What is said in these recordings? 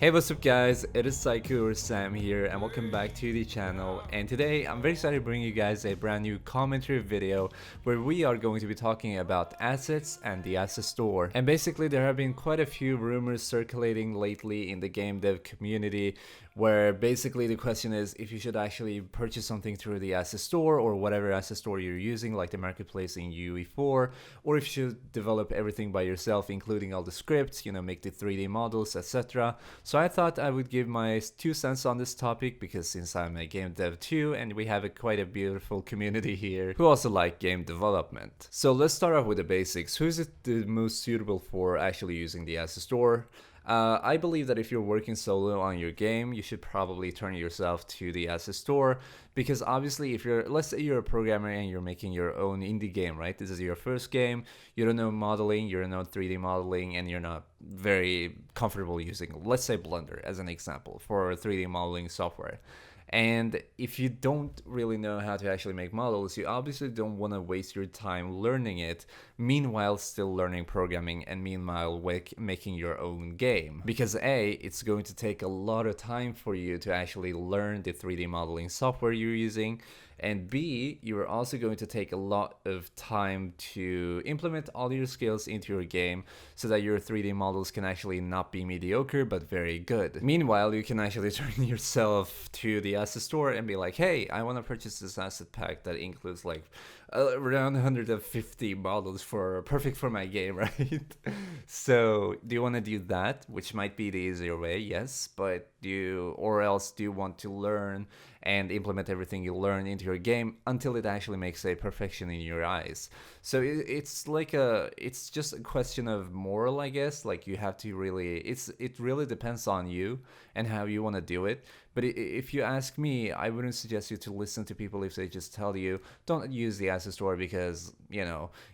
Hey, what's up guys, it is Saiku or Sam here and welcome back to the channel, and today I'm very excited to bring you guys a brand new commentary video where we are going to be talking about assets and the asset store. And basically there have been quite a few rumors circulating lately in the game dev community where basically the question is if you should actually purchase something through the asset store or whatever asset store you're using, like the marketplace in UE4, or if you should develop everything by yourself, including all the scripts, make the 3D models, etc. So I thought I would give my 2 cents on this topic because since I'm a game dev too, and we have quite a beautiful community here who also like game development. So let's start off with the basics. Who is it the most suitable for actually using the asset store? I believe that if you're working solo on your game, you should probably turn yourself to the asset store, because obviously if let's say you're a programmer and you're making your own indie game, right? This is your first game, you don't know modeling, you don't know 3D modeling, and you're not very comfortable using, let's say Blender as an example, for 3D modeling software. And if you don't really know how to actually make models, you obviously don't want to waste your time learning it, meanwhile still learning programming and meanwhile making your own game. Because A, it's going to take a lot of time for you to actually learn the 3D modeling software you're using, and B, you're also going to take a lot of time to implement all your skills into your game so that your 3D models can actually not be mediocre but very good. Meanwhile, you can actually turn yourself to the asset store and be like, hey, I want to purchase this asset pack that includes like around 150 models perfect for my game, right? So do you want to do that, which might be the easier way? Yes, but or else do you want to learn and implement everything you learn into your game until it actually makes a perfection in your eyes? So it's just a question of moral, I guess. Like, you have to really, it really depends on you and how you want to do it. But if you ask me, I wouldn't suggest you to listen to people if they just tell you don't use the asset store because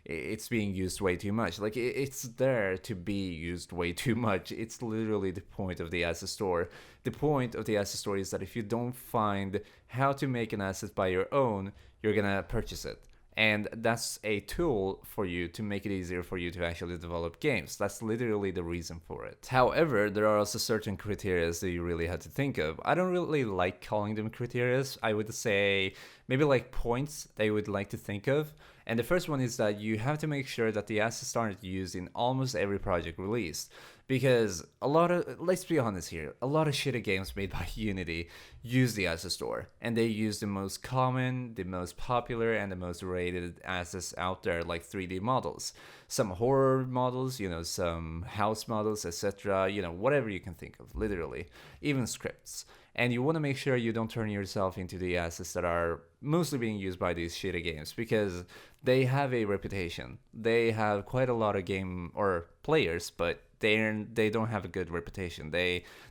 it's being used way too much. Like, it's there to be used way too much. It's literally the point of the asset store. The point of the asset store is that if you don't find how to make an asset by your own, you're gonna purchase it. And that's a tool for you to make it easier for you to actually develop games. That's literally the reason for it. However, there are also certain criteria that you really have to think of. I don't really like calling them criteria. I would say maybe like points they would like to think of. And the first one is that you have to make sure that the assets aren't used in almost every project released. Because let's be honest here, a lot of shitty games made by Unity use the asset store. And they use the most common, the most popular, and the most rated assets out there, like 3D models. Some horror models, some house models, etc. Whatever you can think of, literally. Even scripts. And you want to make sure you don't turn yourself into the assets that are mostly being used by these shitty games, because they have a reputation. They have quite a lot of game or players, but they don't have a good reputation.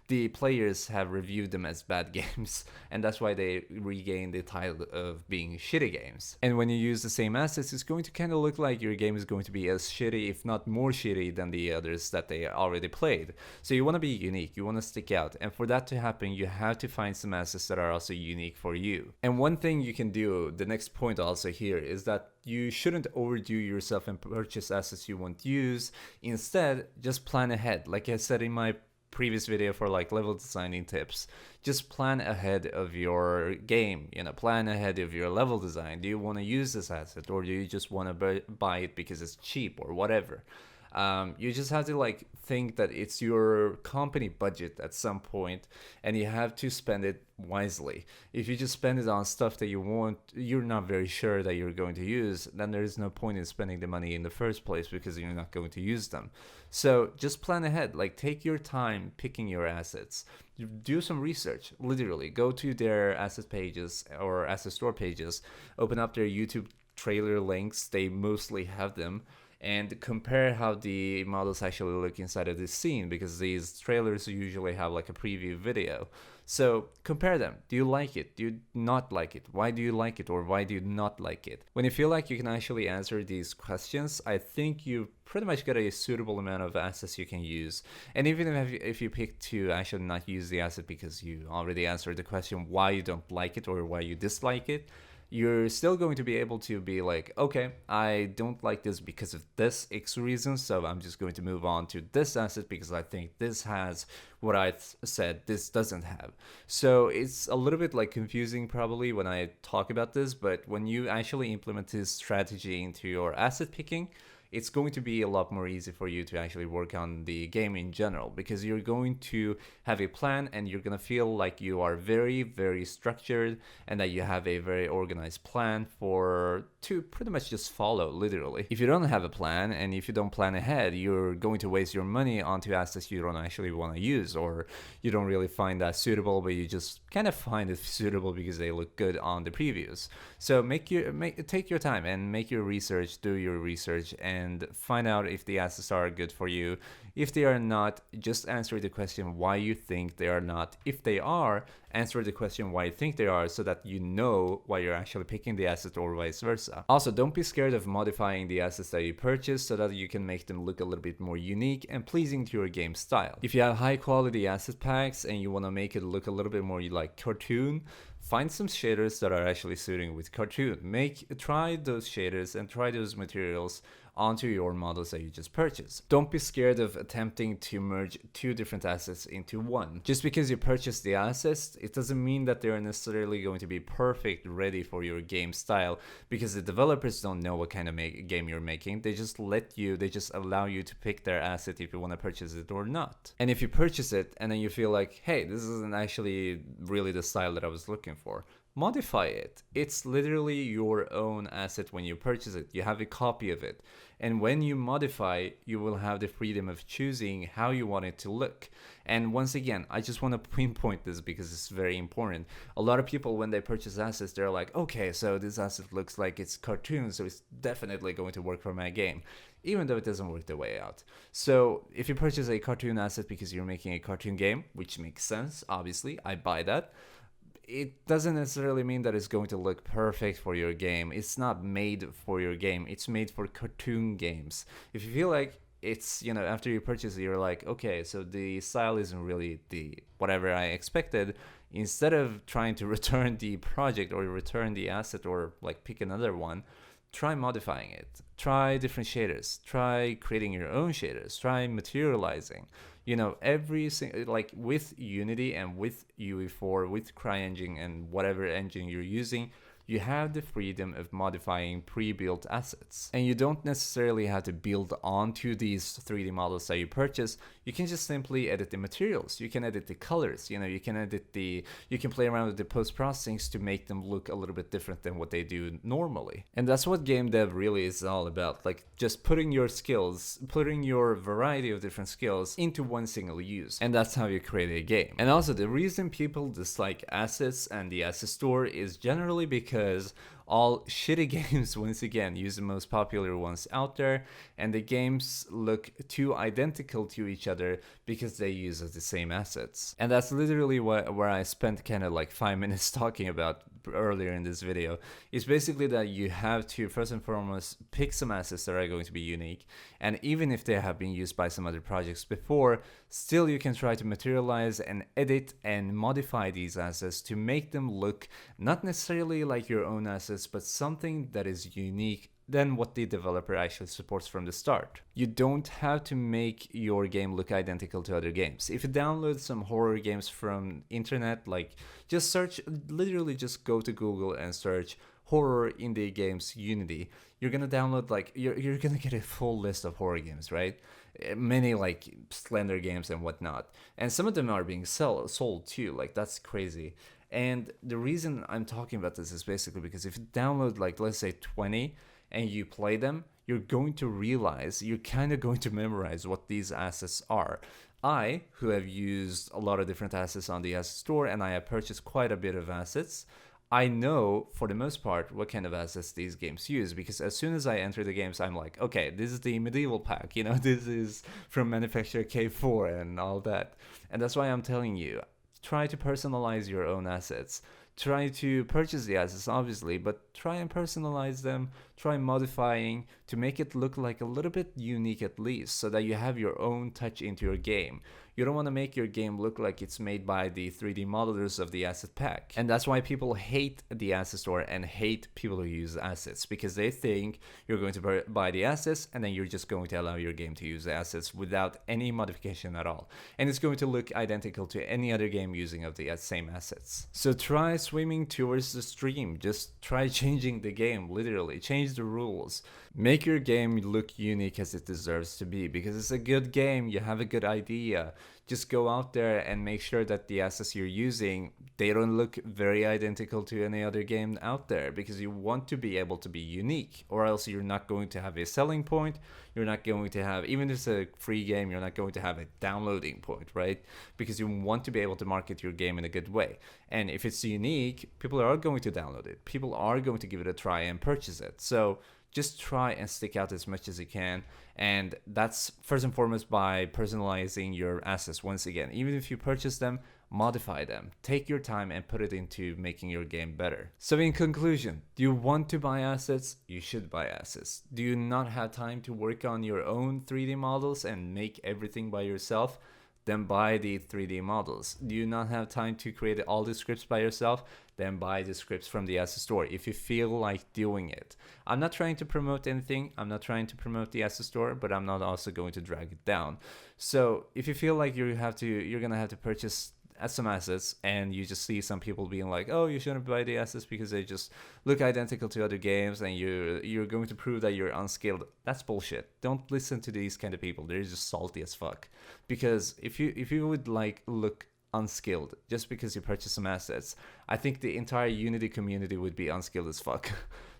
The players have reviewed them as bad games, and that's why they regain the title of being shitty games. And when you use the same assets, it's going to kind of look like your game is going to be as shitty, if not more shitty, than the others that they already played. So you want to be unique, you want to stick out, and for that to happen, you have to find some assets that are also unique for you. And one thing you can do, the next point also here, is that you shouldn't overdo yourself and purchase assets you won't use. Instead, just plan ahead. Like I said in my previous video for like level designing tips, just plan ahead of your game, plan ahead of your level design. Do you want to use this asset, or do you just want to buy it because it's cheap or whatever? You just have to think that it's your company budget at some point, and you have to spend it wisely. If you just spend it on stuff that you're not very sure that you're going to use, then there's no point in spending the money in the first place because you're not going to use them. So just plan ahead, take your time picking your assets. Do some research, literally. Go to their asset pages or asset store pages, open up their YouTube trailer links, they mostly have them, and compare how the models actually look inside of this scene, because these trailers usually have like a preview video. So compare them. Do you like it? Do you not like it? Why do you like it, or why do you not like it? When you feel like you can actually answer these questions, I think you pretty much got a suitable amount of assets you can use. And even if you pick to actually not use the asset because you already answered the question why you don't like it or why you dislike it, you're still going to be able to be like, okay, I don't like this because of this X reason, so I'm just going to move on to this asset because I think this has what I said this doesn't have. So it's a little bit like confusing probably when I talk about this, but when you actually implement this strategy into your asset picking, it's going to be a lot more easy for you to actually work on the game in general, because you're going to have a plan and you're going to feel like you are very, very structured and that you have a very organized plan to pretty much just follow, literally. If you don't have a plan and if you don't plan ahead, you're going to waste your money onto assets you don't actually want to use, or you don't really find that suitable, but you just kind of find it suitable because they look good on the previews. So take your time and make your research, do your research, and find out if the assets are good for you. If they are not, just answer the question why you think they are not. If they are, answer the question why you think they are, so that you know why you're actually picking the asset or vice versa. Also, don't be scared of modifying the assets that you purchase so that you can make them look a little bit more unique and pleasing to your game style. If you have high quality asset packs and you want to make it look a little bit more like cartoon, find some shaders that are actually suiting with cartoon. Try those shaders and try those materials onto your models that you just purchased. Don't be scared of attempting to merge two different assets into one. Just because you purchase the assets, it doesn't mean that they're necessarily going to be perfect, ready for your game style, because the developers don't know what kind of game you're making. They just allow you to pick their asset if you want to purchase it or not. And if you purchase it and then you feel like, hey, this isn't actually really the style that I was looking for, modify it. It's literally your own asset when you purchase it. You have a copy of it. And when you modify, you will have the freedom of choosing how you want it to look. And once again, I just want to pinpoint this because it's very important. A lot of people, when they purchase assets, they're like, okay, so this asset looks like it's cartoon, so it's definitely going to work for my game, even though it doesn't work the way out. So if you purchase a cartoon asset because you're making a cartoon game, which makes sense, obviously, I buy that, it doesn't necessarily mean that it's going to look perfect for your game. It's not made for your game. It's made for cartoon games. If you feel like it's, after you purchase it, you're like, okay, so the style isn't really the whatever I expected, instead of trying to return the project or return the asset or like pick another one, try modifying it. Try different shaders. Try creating your own shaders. Try materializing. Every single, like with Unity and with UE4, with CryEngine and whatever engine you're using, you have the freedom of modifying pre-built assets. And you don't necessarily have to build onto these 3D models that you purchase. You can just simply edit the materials. You can edit the colors, you can play around with the post-processings to make them look a little bit different than what they do normally. And that's what game dev really is all about, like just putting your variety of different skills into one single use. And that's how you create a game. And also, the reason people dislike assets and the asset store is generally because all shitty games, once again, use the most popular ones out there, and the games look too identical to each other because they use the same assets. And that's literally where I spent kind of like 5 minutes talking about earlier in this video. Is basically that you have to first and foremost pick some assets that are going to be unique, and even if they have been used by some other projects before, still you can try to materialize and edit and modify these assets to make them look not necessarily like your own assets, but something that is unique than what the developer actually supports from the start. You don't have to make your game look identical to other games. If you download some horror games from internet, like just literally just go to Google and search horror indie games Unity, you're gonna download you're gonna get a full list of horror games, right? Many like Slender games and whatnot, and some of them are being sold too. Like, that's crazy. And the reason I'm talking about this is basically because if you download let's say 20 and you play them, you're going to realize, you're kind of going to memorize what these assets are. I, who have used a lot of different assets on the asset store, and I have purchased quite a bit of assets, I know for the most part what kind of assets these games use, because as soon as I enter the games, I'm like, okay, this is the medieval pack, this is from manufacturer K4 and all that. And that's why I'm telling you, try to personalize your own assets. try to purchase the assets obviously, but try and personalize them, try modifying to make it look like a little bit unique at least, so that you have your own touch into your game. You don't want to make your game look like it's made by the 3D modelers of the asset pack. And that's why people hate the asset store and hate people who use assets, because they think you're going to buy the assets and then you're just going to allow your game to use the assets without any modification at all. And it's going to look identical to any other game using of the same assets. So try swimming towards the stream. Just try changing the game, literally. Change the rules. Make your game look unique as it deserves to be, because it's a good game, you have a good idea. Just go out there and make sure that the assets you're using, they don't look very identical to any other game out there, because you want to be able to be unique, or else you're not going to have a selling point. You're not going to have, even if it's a free game, you're not going to have a downloading point, right? Because you want to be able to market your game in a good way. And if it's unique, people are going to download it. People are going to give it a try and purchase it. So just try and stick out as much as you can. And that's first and foremost by personalizing your assets. Once again, even if you purchase them, modify them. Take your time and put it into making your game better. So in conclusion, do you want to buy assets? You should buy assets. Do you not have time to work on your own 3D models and make everything by yourself? Then buy the 3D models. Do you not have time to create all the scripts by yourself? Then buy the scripts from the asset store if you feel like doing it. I'm not trying to promote anything. I'm not trying to promote the asset store, but I'm not also going to drag it down. So if you feel like you're gonna have to purchase some assets, and you just see some people being like, oh, you shouldn't buy the assets because they just look identical to other games, and you're going to prove that you're unskilled. That's bullshit. Don't listen to these kind of people. They're just salty as fuck. Because if you would like look unskilled just because you purchase some assets, I think the entire Unity community would be unskilled as fuck.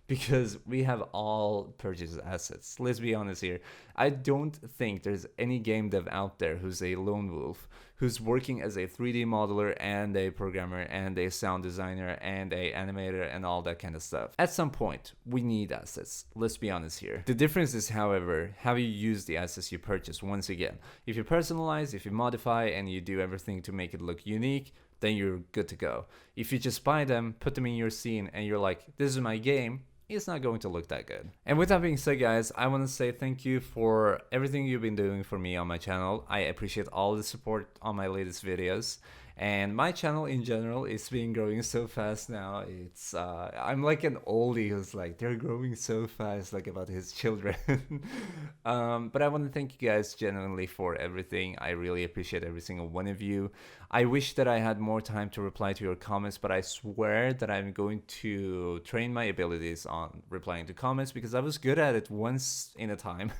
Because we have all purchased assets. Let's be honest here. I don't think there's any game dev out there who's a lone wolf, who's working as a 3D modeler and a programmer and a sound designer and a animator and all that kind of stuff. At some point, we need assets. Let's be honest here. The difference is, however, how you use the assets you purchase. Once again, if you personalize, if you modify, and you do everything to make it look unique, then you're good to go. If you just buy them, put them in your scene, and you're like, this is my game, it's not going to look that good. And with that being said, guys, I want to say thank you for everything you've been doing for me on my channel. I appreciate all the support on my latest videos. And my channel in general is been growing so fast now. It's I'm like an oldie who's like, they're growing so fast, like about his children. But I want to thank you guys genuinely for everything. I really appreciate every single one of you. I wish that I had more time to reply to your comments, but I swear that I'm going to train my abilities on replying to comments, because I was good at it once in a time,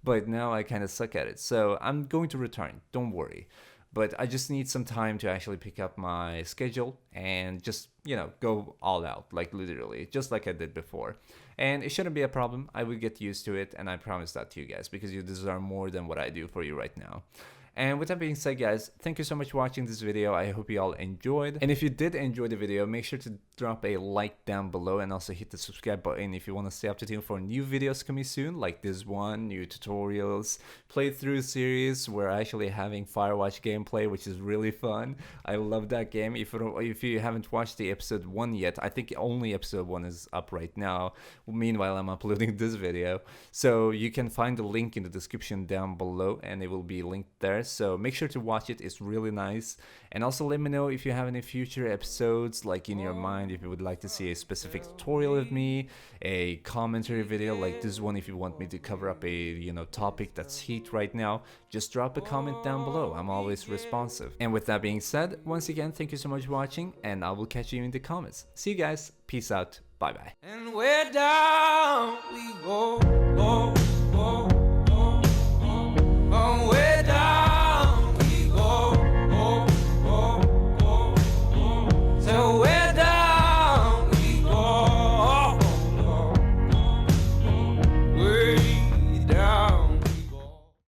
but now I kind of suck at it. So I'm going to return, don't worry. But I just need some time to actually pick up my schedule and just, go all out, like literally, just like I did before. And it shouldn't be a problem. I will get used to it, and I promise that to you guys, because you deserve more than what I do for you right now. And with that being said, guys, thank you so much for watching this video. I hope you all enjoyed. And if you did enjoy the video, make sure to drop a like down below, and also hit the subscribe button if you want to stay up to date for new videos coming soon, like this one, new tutorials, playthrough series. We're actually having Firewatch gameplay, which is really fun. I love that game. If you haven't watched the episode 1 yet, I think only episode 1 is up right now. Meanwhile, I'm uploading this video. So you can find the link in the description down below, and it will be linked there. So make sure to watch it. It's really nice. And also let me know if you have any future episodes like in your mind, if you would like to see a specific tutorial of me, a commentary video like this one. If you want me to cover up a topic that's heat right now, just drop a comment down below. I'm always responsive. And with that being said, once again, thank you so much for watching, and I will catch you in the comments. See you guys. Peace out. Bye bye. And we're down.